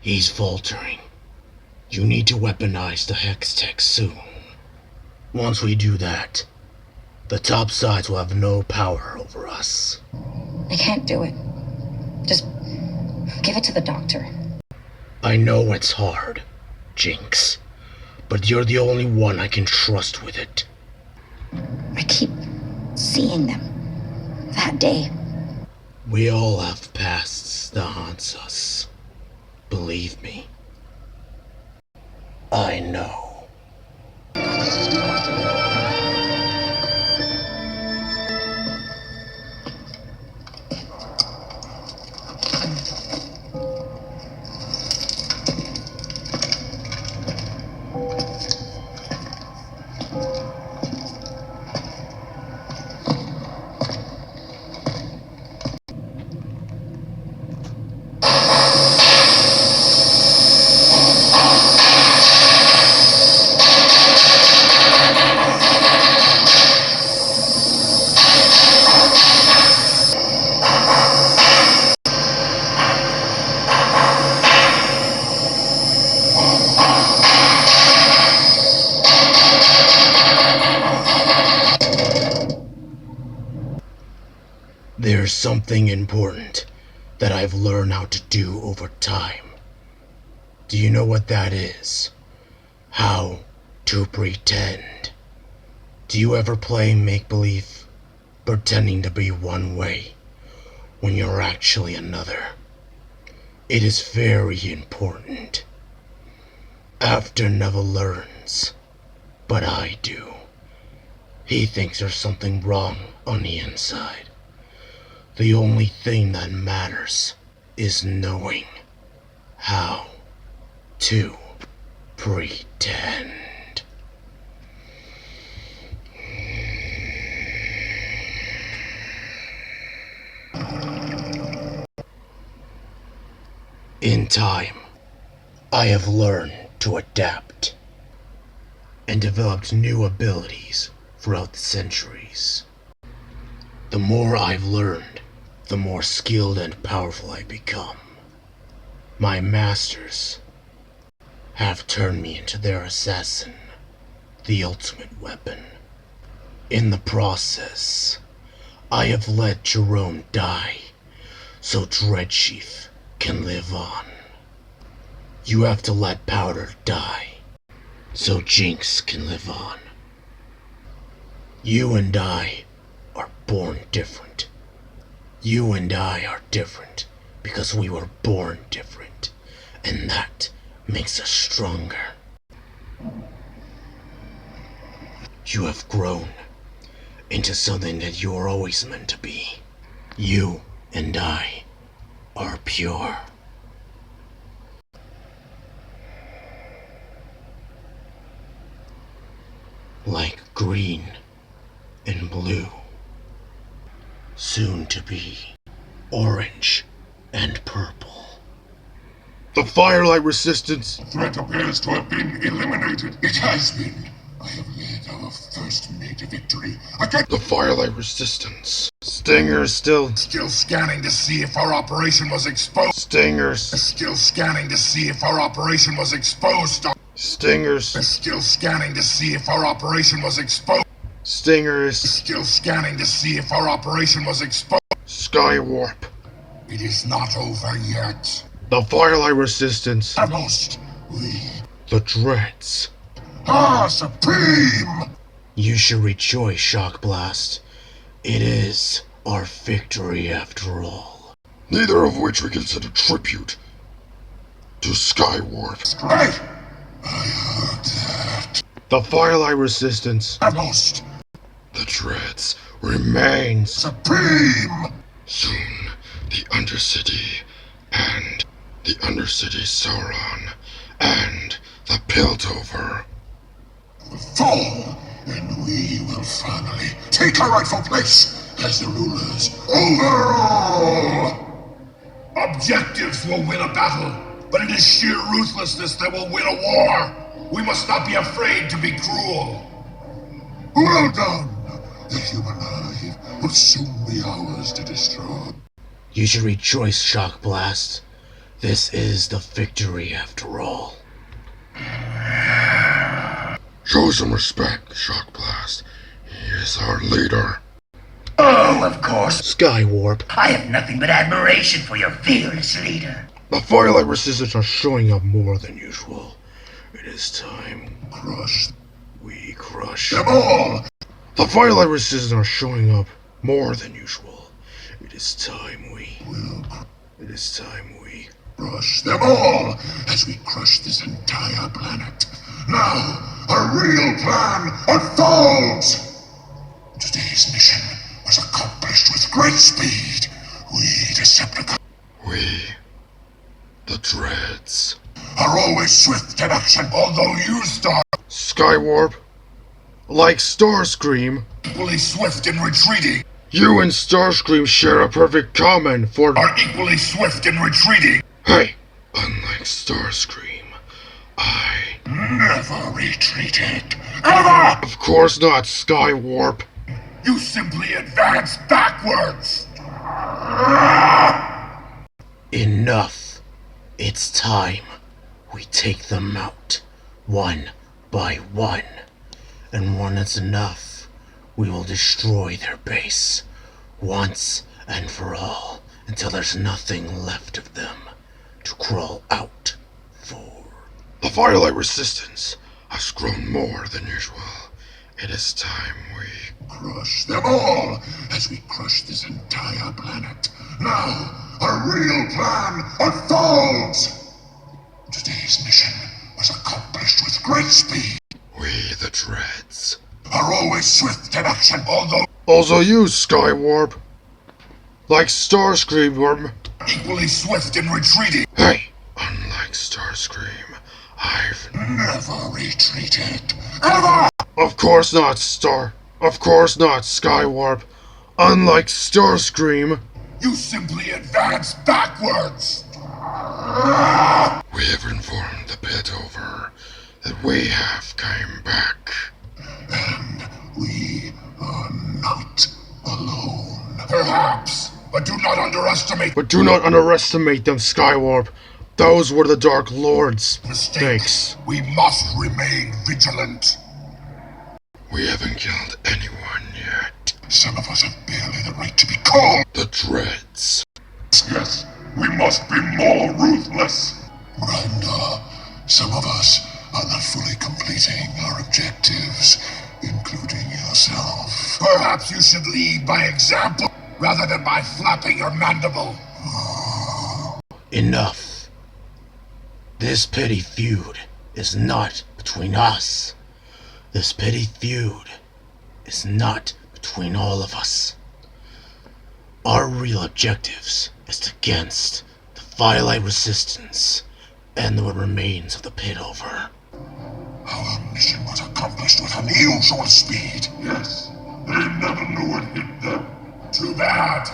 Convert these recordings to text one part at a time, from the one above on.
He's faltering. You need to weaponize the Hex Tech soon. Once we do that, the top sides will have no power over us. I can't do it. Just give it to the doctor. I know it's hard, Jinx, but you're the only one I can trust with it. I keep seeing them. That day. We all have pasts that haunts us. Believe me. I know. There's something important that I've learned how to do over time. Do you know what that is? How to pretend. Do you ever play make-believe, pretending to be one way when you're actually another? It is very important. Afton never learns, but I do. He thinks there's something wrong on the inside. The only thing that matters is knowing how to pretend. In time, I have learned to adapt and developed new abilities throughout the centuries. The more I've learned, the more skilled and powerful I become. My masters have turned me into their assassin, the ultimate weapon. In the process, I have let Jerome die, so Dreadsheath can live on. You have to let Powder die, so Jinx can live on. You and I are born different. You and I are different because we were born different, and that makes us stronger. You have grown into something that you were always meant to be. You and I are pure. Like green and blue. Soon to be orange and purple. The firelight resistance! The threat appears to have been eliminated. It has been. I have led our first major victory against The firelight resistance. Stingers still. Still scanning to see if our operation was exposed. Stingers. Still scanning to see if our operation was exposed. Stingers. Still scanning to see if our operation was exposed. Stingers. Still scanning to see if our operation was exposed. Skywarp. It is not over yet. The firelight resistance. At most, we The dreads. are supreme! You should rejoice, Shock Blast. It is our victory after all. Neither of which we consider tribute to Skywarp. Right! I heard that. The firelight resistance. At most, The dreads remains. supreme! Soon, the Undercity and the Undercity Sauron and the Piltover. Will fall, and we will finally take our rightful place as the rulers over all! Objectives will win a battle, but it is sheer ruthlessness that will win a war! We must not be afraid to be cruel! Well done! The human hive will soon be ours to destroy. You should rejoice, Shock Blast. This is the victory after all. Show some respect, Shock Blast. He is our leader. Oh, of course. Skywarp. I have nothing but admiration for your fearless leader. The Firelight Resistance are showing up more than usual. It is time. Crush We crush them all. The Firelight Resistance are showing up more than usual. It is time we. It is time we. Crush them all as we crush this entire planet. Now, a real plan unfolds! Today's mission was accomplished with great speed. We Decepticons, the Dreads, are always swift in action, although you, Skywarp. Like Starscream. equally swift in retreating, You and Starscream share a perfect comment for. are equally swift in retreating. Hey! Unlike Starscream, I. Never retreated. Ever! Of course not, Skywarp. You simply advance backwards! Enough. It's time we take them out, one by one. And when it's enough, we will destroy their base, once and for all, until there's nothing left of them to crawl out for. The Firelight Resistance has grown more than usual. It is time we Crush them all as we crush this entire planet. Now, a real plan unfolds! Today's mission was accomplished with great speed. We the Dreads Are always swift in action, although also you, Skywarp. Like Starscream. equally swift in retreating. Hey! Unlike Starscream, I've. Never retreated. Ever! Of course not, Skywarp. Unlike Starscream. You simply advance backwards! We have informed the Pitover that we have came back. And we are not alone. Perhaps, but do not underestimate But do not underestimate them, Skywarp. Those were the Dark Lords. mistakes. Thanks. We must remain vigilant. We haven't killed anyone yet. Some of us have barely the right to be called. The Dreads. Yes, we must be more ruthless. And some of us are not fully completing our objectives, including yourself. Perhaps you should lead by example rather than by flapping your mandible. Enough. This petty feud is not between us. This petty feud is not between all of us. Our real objectives is against the Firelight Resistance and the remains of the Pitover. Our mission was accomplished with unusual speed. Yes, they never knew it hit them. Too bad.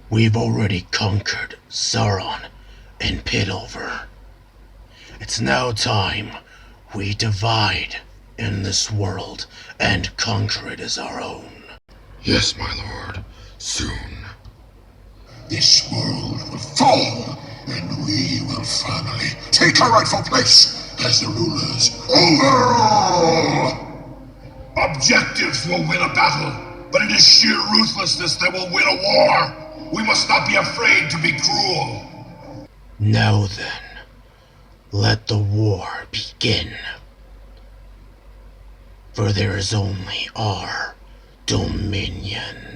We've already conquered Sauron and Pitover. It's now time we divide in this world and conquer it as our own. Yes, my lord. Soon. This world will fall, and we will finally take our rightful place as the rulers overall. Objectives will win a battle, but it is sheer ruthlessness that will win a war. We must not be afraid to be cruel. Now then, let the war begin. For there is only our dominion.